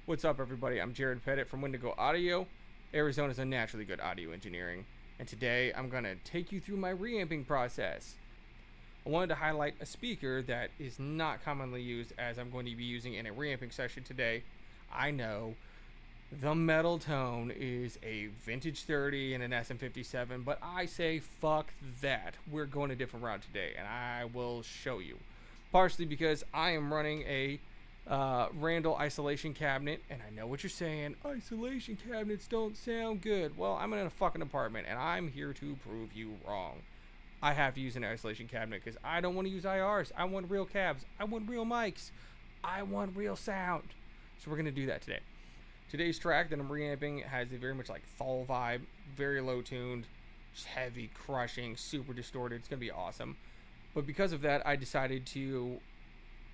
What's up, everybody? I'm Jared Pettit from Wendigo Audio, Arizona's unnaturally good audio engineering, and today I'm going to take you through my reamping process. I wanted to highlight a speaker that is not commonly used, as I'm going to be using in a reamping session today. I know the metal tone is a vintage 30 and an SM57, but I say fuck that. We're going a different route today, and I will show you. Partially because I am running a Randall isolation cabinet, and I know what you're saying, isolation cabinets don't sound good. Well, I'm in a fucking apartment, and I'm here to prove you wrong. I have to use an isolation cabinet because I don't want to use IRs. I want real cabs. I want real mics. I want real sound. So we're going to do that today. Today's track that I'm reamping has a very much like thall vibe, very low tuned, just heavy, crushing, super distorted. It's going to be awesome. But because of that, I decided to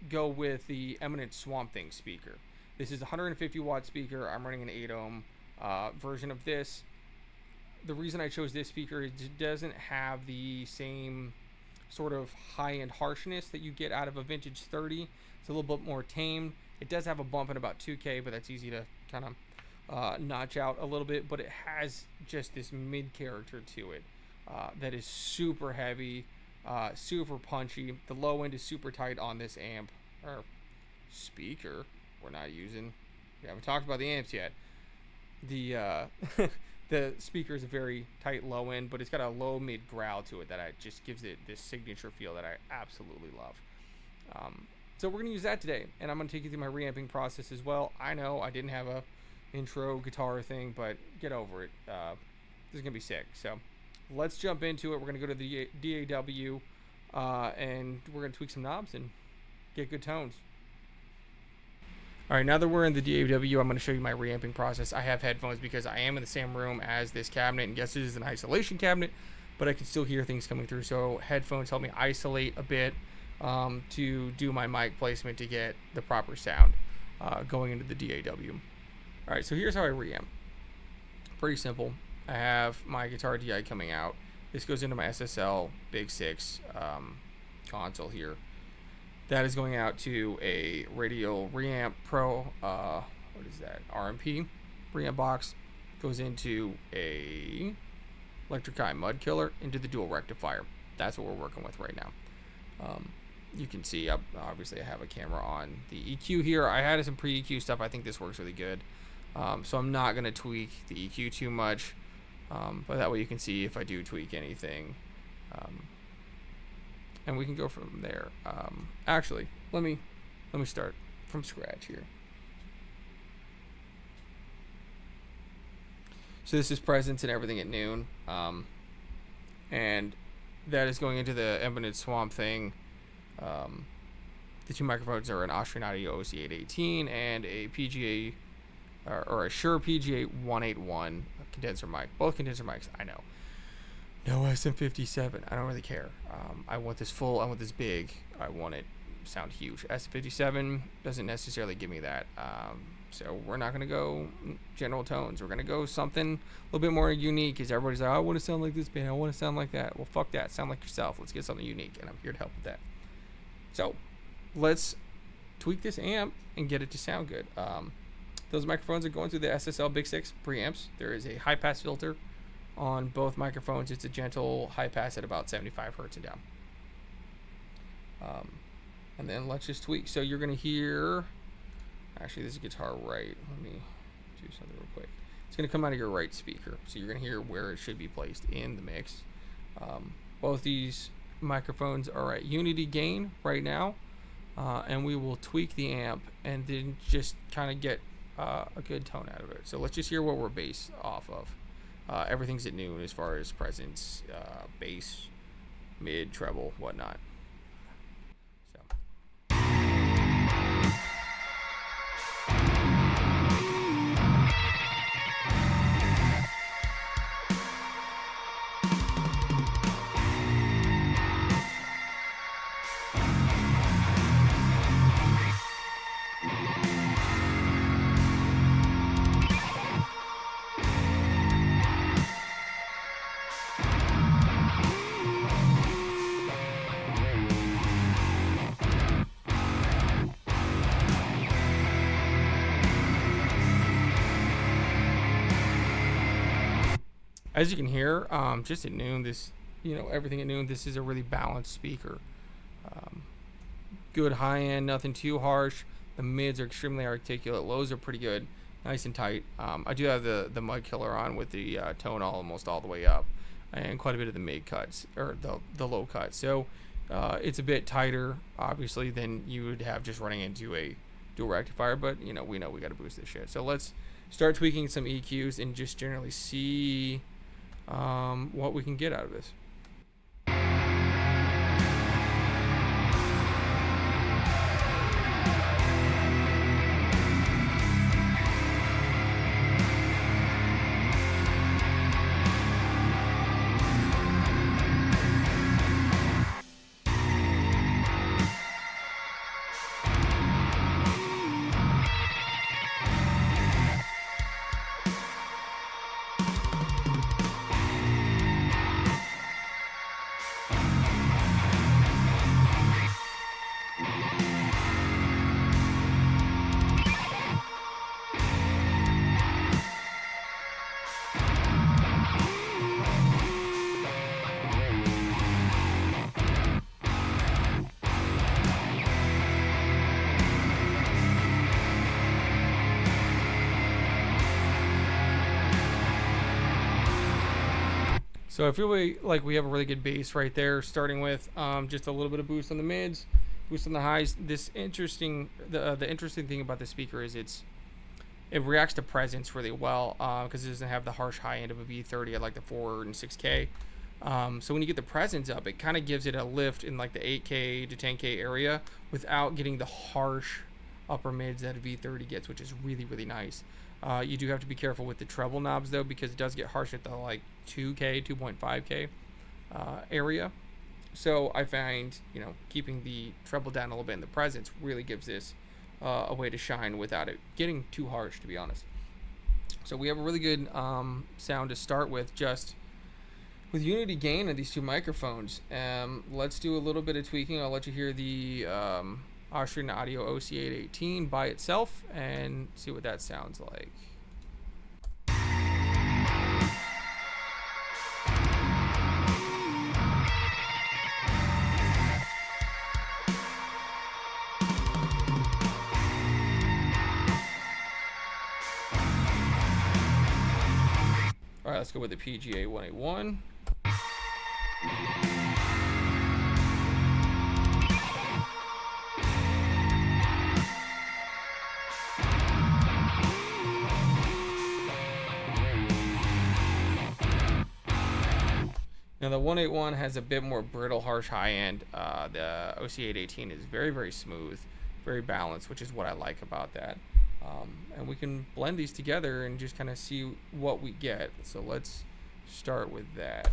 go with the Eminent Swamp Thing speaker. This is a 150 watt speaker. I'm running an 8 ohm version of this. The reason I chose this speaker is it doesn't have the same sort of high-end harshness that you get out of a vintage 30. It's a little bit more tame. It does have a bump at about 2K, but that's easy to kind of notch out a little bit. But it has just this mid character to it that is super heavy, super punchy. The low end is super tight on this amp or speaker. We haven't talked about the amps yet. The the speaker is a very tight low end, but it's got a low mid growl to it that just gives it this signature feel that I absolutely love. So we're gonna use that today, and I'm gonna take you through my reamping process as well. I know I didn't have a intro guitar thing, but get over it. This is gonna be sick. So let's jump into it. We're gonna go to the DAW, and we're gonna tweak some knobs and get good tones. All right, now that we're in the DAW, I'm going to show you my reamping process. I have headphones because I am in the same room as this cabinet, and yes, it is an isolation cabinet, but I can still hear things coming through. So headphones help me isolate a bit to do my mic placement to get the proper sound going into the DAW. All right, so here's how I reamp. Pretty simple. I have my guitar DI coming out. This goes into my SSL Big 6 console here. That is going out to a Radial Reamp Pro, what is that, RMP reamp box. Goes into a Electric Eye Mud Killer into the dual rectifier. That's what we're working with right now. You can see, obviously I have a camera on the EQ here. I had some pre-EQ stuff. I think this works really good. So I'm not going to tweak the EQ too much, but that way you can see if I do tweak anything. And we can go from there. Actually, let me start from scratch here. So this is presence and everything at noon, and that is going into the Eminent Swamp Thing. The two microphones are an Austrian Audio OC818 and a PGA or a Shure PGA 181 condenser mic. Both condenser mics, I know. No SM57. I don't really care. I want this full. I want this big. I want it sound huge. SM57 doesn't necessarily give me that. So we're not going to go general tones. We're going to go something a little bit more unique. Because everybody's like, I want to sound like this band. I want to sound like that. Well, fuck that. Sound like yourself. Let's get something unique. And I'm here to help with that. So let's tweak this amp and get it to sound good. Those microphones are going through the SSL Big 6 preamps. There is a high pass filter on both microphones. It's a gentle high pass at about 75 hertz and down. And then let's just tweak. So you're going to hear, actually this is guitar right. Let me do something real quick. It's going to come out of your right speaker. So you're going to hear where it should be placed in the mix. Both these microphones are at unity gain right now. And we will tweak the amp and then just kind of get a good tone out of it. So let's just hear what we're based off of. Everything's at noon as far as presence, bass, mid, treble, whatnot. So. As you can hear, just at noon, this, everything at noon, this is a really balanced speaker. Good high end, nothing too harsh. The mids are extremely articulate. Lows are pretty good, nice and tight. I do have the mud killer on with the tone almost all the way up, and quite a bit of the mid cuts, or the low cuts. So it's a bit tighter, obviously, than you would have just running into a dual rectifier, but we know we got to boost this shit. So let's start tweaking some EQs and just generally see what we can get out of this. So I feel like we have a really good base right there, starting with just a little bit of boost on the mids, boost on the highs. The interesting thing about the speaker is it reacts to presence really well, because it doesn't have the harsh high end of a V30 at like the 4 and 6K. So when you get the presence up, it kind of gives it a lift in like the 8K to 10K area without getting the harsh upper mids that a V30 gets, which is really, really nice. You do have to be careful with the treble knobs though, because it does get harsh at the like 2K, 2.5K area. So I find, keeping the treble down a little bit in the presence really gives this a way to shine without it getting too harsh, to be honest. So we have a really good sound to start with, just with unity gain of these two microphones. Let's do a little bit of tweaking. I'll let you hear the Austrian Audio OC818 by itself and see what that sounds like. All right, let's go with the PGA 181. Now the 181 has a bit more brittle, harsh high end. The OC818 is very, very smooth, very balanced, which is what I like about that. And we can blend these together and just kind of see what we get. So let's start with that.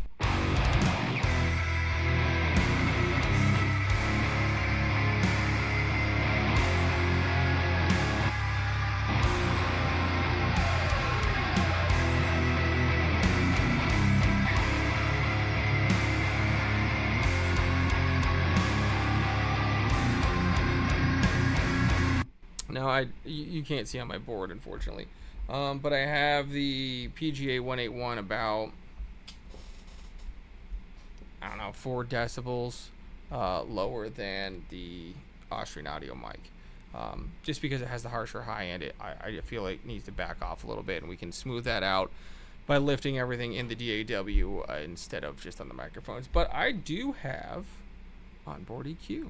Now you can't see on my board, unfortunately, but I have the PGA 181 about, I don't know, 4 decibels lower than the Austrian Audio mic, just because it has the harsher high end. I feel like it needs to back off a little bit, and we can smooth that out by lifting everything in the DAW instead of just on the microphones. But I do have onboard EQ,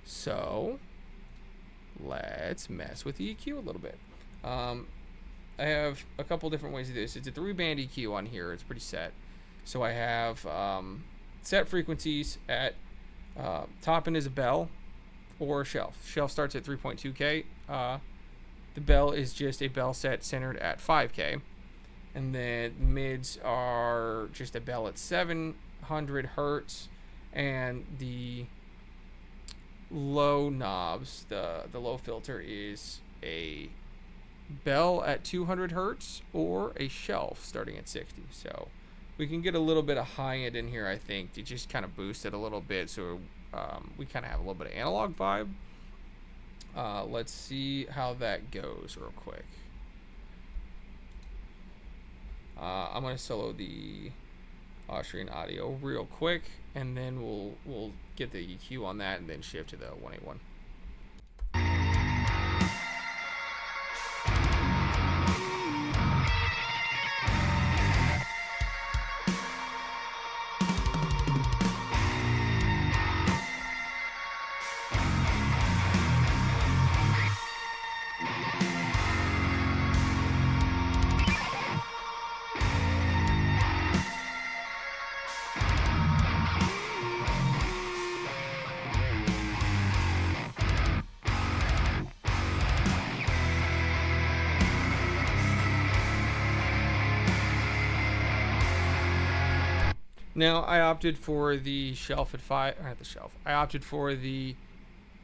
so let's mess with the EQ a little bit. I have a couple different ways to do this. It's a 3-band EQ on here. It's pretty set. So I have set frequencies at top end is a bell or a shelf. Shelf starts at 3.2K. The bell is just a bell set centered at 5K. And then mids are just a bell at 700 hertz, and the low knobs, the low filter, is a bell at 200 hertz or a shelf starting at 60. So we can get a little bit of high end in here, I think, to just kind of boost it a little bit, so we kind of have a little bit of analog vibe. Let's see how that goes real quick. I'm gonna solo the Austrian audio real quick, and then we'll get the EQ on that, and then shift to the 181. Now I opted for the shelf at I opted for the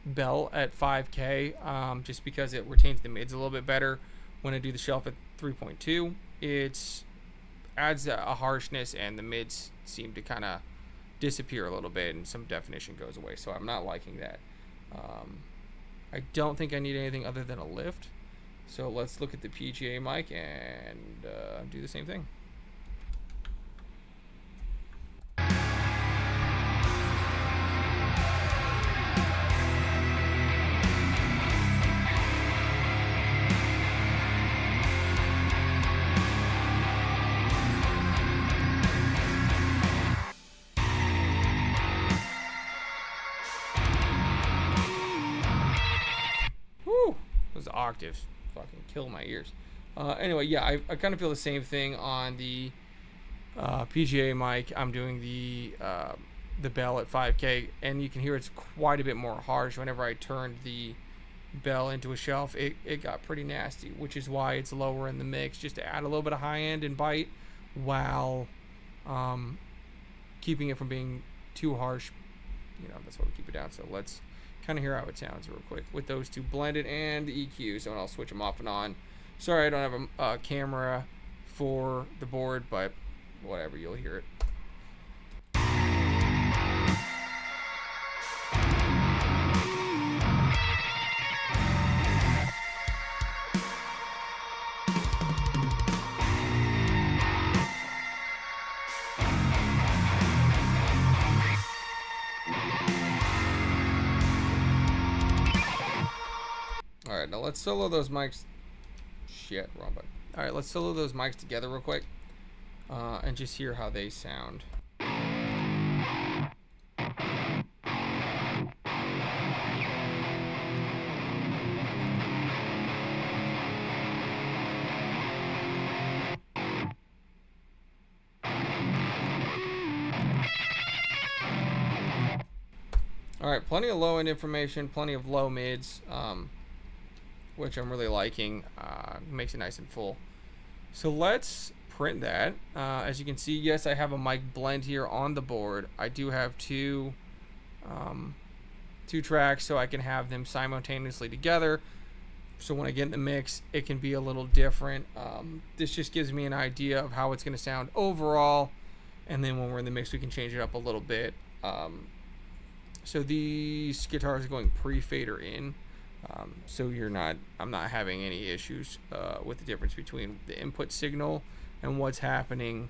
bell at 5K, just because it retains the mids a little bit better. When I do the shelf at 3.2, it adds a harshness, and the mids seem to kind of disappear a little bit, and some definition goes away. So I'm not liking that. I don't think I need anything other than a lift. So let's look at the PGA mic and do the same thing. Those octaves fucking kill my ears. Anyway, yeah, I kind of feel the same thing on the PGA mic. I'm doing the bell at 5K, and you can hear it's quite a bit more harsh. Whenever I turned the bell into a shelf, it got pretty nasty, which is why it's lower in the mix, just to add a little bit of high end and bite, while keeping it from being too harsh. You know, that's why we keep it down. So let's kind of hear how it sounds real quick with those two blended and the EQ. So I'll switch them off and on. Sorry I don't have a camera for the board, but whatever, you'll hear it. Alright, now let's solo those mics. Shit, wrong button. Alright, let's solo those mics together real quick. And just hear how they sound. Alright, plenty of low end information, plenty of low mids, which I'm really liking. Makes it nice and full. So let's print that. As you can see, yes, I have a mic blend here on the board. I do have two tracks, so I can have them simultaneously together. So when I get in the mix, it can be a little different. This just gives me an idea of how it's going to sound overall, and then when we're in the mix, we can change it up a little bit. So these guitars are going pre-fader in. So I'm not having any issues with the difference between the input signal and what's happening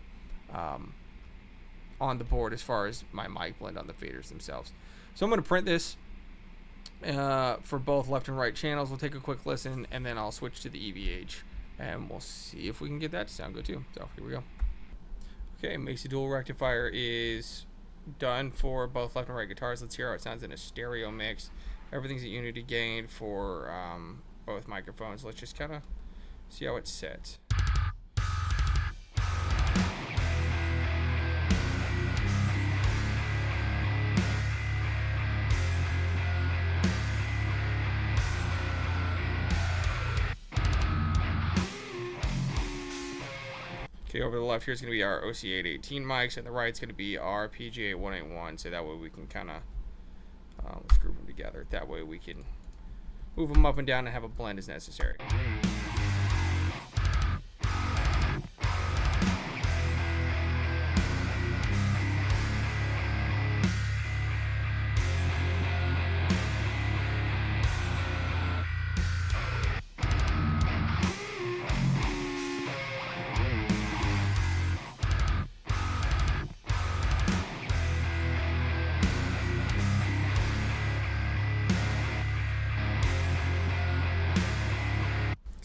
on the board as far as my mic blend on the faders themselves. So I'm going to print this for both left and right channels. We'll take a quick listen, and then I'll switch to the EVH, and we'll see if we can get that to sound good too. So here we go. Okay, Macy Dual Rectifier is done for both left and right guitars. Let's hear how it sounds in a stereo mix. Everything's at unity gain for both microphones. Let's just kind of see how it's set. Okay, over the left here is going to be our OC818 mics, and the right's going to be our PGA 181, so that way we can kind of let's group them together. That way we can move them up and down and have a blend as necessary.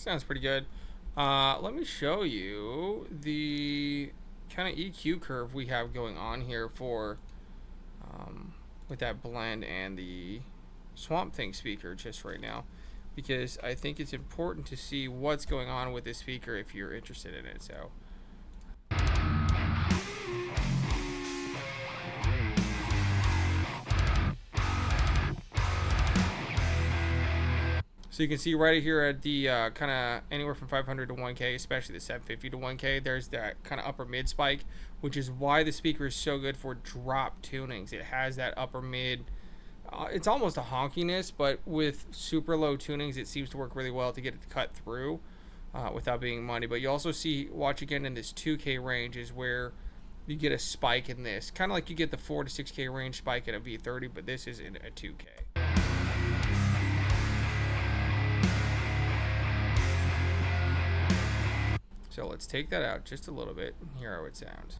Sounds pretty good. Let me show you the kind of EQ curve we have going on here for with that blend and the Swamp Thing speaker just right now, because I think it's important to see what's going on with this speaker if you're interested in it. So you can see right here at the kind of anywhere from 500 to 1K, especially the 750 to 1K, there's that kind of upper mid spike, which is why the speaker is so good for drop tunings. It has that upper mid. It's almost a honkiness, but with super low tunings, it seems to work really well to get it to cut through without being money. But you also see, watch again in this 2K range is where you get a spike in this. Kind of like you get the 4 to 6K range spike in a V30, but this is in a 2K. So let's take that out just a little bit and hear how it sounds.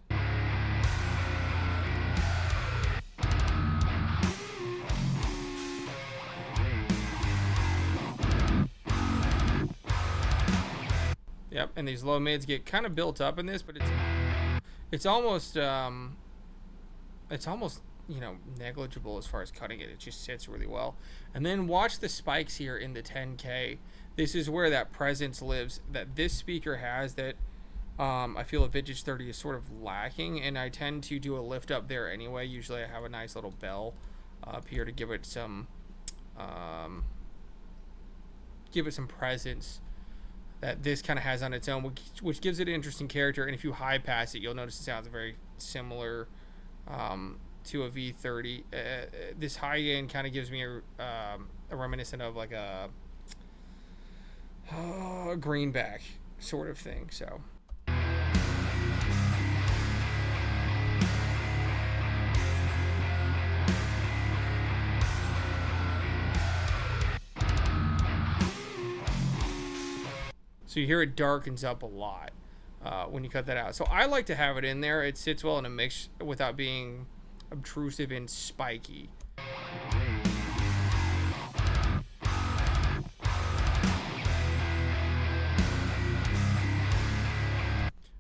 Yep, and these low mids get kind of built up in this, but it's almost negligible as far as cutting it. It just sits really well. And then watch the spikes here in the 10K. This is where that presence lives that this speaker has that I feel a Vintage 30 is sort of lacking, and I tend to do a lift up there anyway. Usually I have a nice little bell up here to give it some presence that this kind of has on its own, which gives it an interesting character. And if you high pass it, you'll notice it sounds very similar to a V30. This high end kind of gives me a reminiscent of like a greenback sort of thing. So you hear it darkens up a lot when you cut that out. So I like to have it in there. It sits well in a mix without being obtrusive and spiky.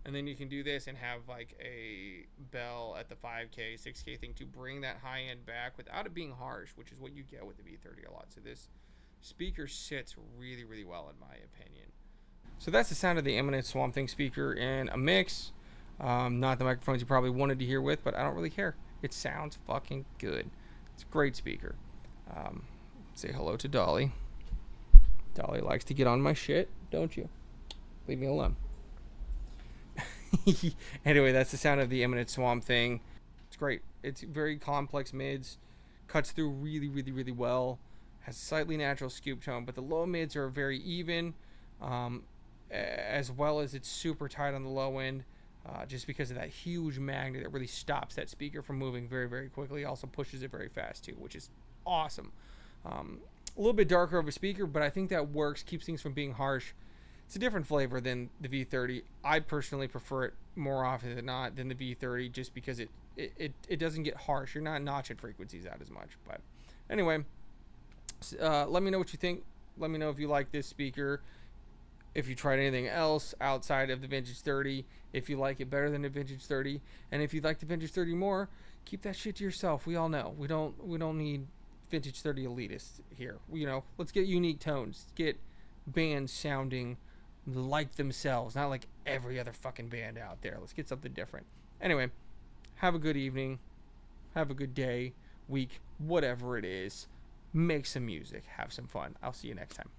And then you can do this and have like a bell at the 5K, 6K thing to bring that high end back without it being harsh, which is what you get with the V30 a lot. So this speaker sits really, really well in my opinion. So that's the sound of the Eminent Swamp Thing speaker in a mix. Not the microphones you probably wanted to hear with, but I don't really care. It sounds fucking good. It's a great speaker. Say hello to Dolly. Dolly likes to get on my shit, don't you? Leave me alone. Anyway, that's the sound of the Eminent Swamp Thing. It's great. It's very complex mids. Cuts through really, really, really well. Has slightly natural scoop tone, but the low mids are very even. As well as it's super tight on the low end, just because of that huge magnet that really stops that speaker from moving very, very quickly. Also pushes it very fast too, which is awesome. A little bit darker of a speaker, but I think that works, keeps things from being harsh. It's a different flavor than the V30. I personally prefer it more often than not than the V30, just because it doesn't get harsh. You're not notching frequencies out as much. But anyway, let me know what you think. Let me know if you like this speaker. If you tried anything else outside of the Vintage 30, if you like it better than the Vintage 30, and if you like the Vintage 30 more, keep that shit to yourself. We all know we don't need Vintage 30 elitists here. Let's get unique tones. Get bands sounding like themselves, not like every other fucking band out there. Let's get something different. Anyway, have a good evening, have a good day, week, whatever it is. Make some music, have some fun. I'll see you next time.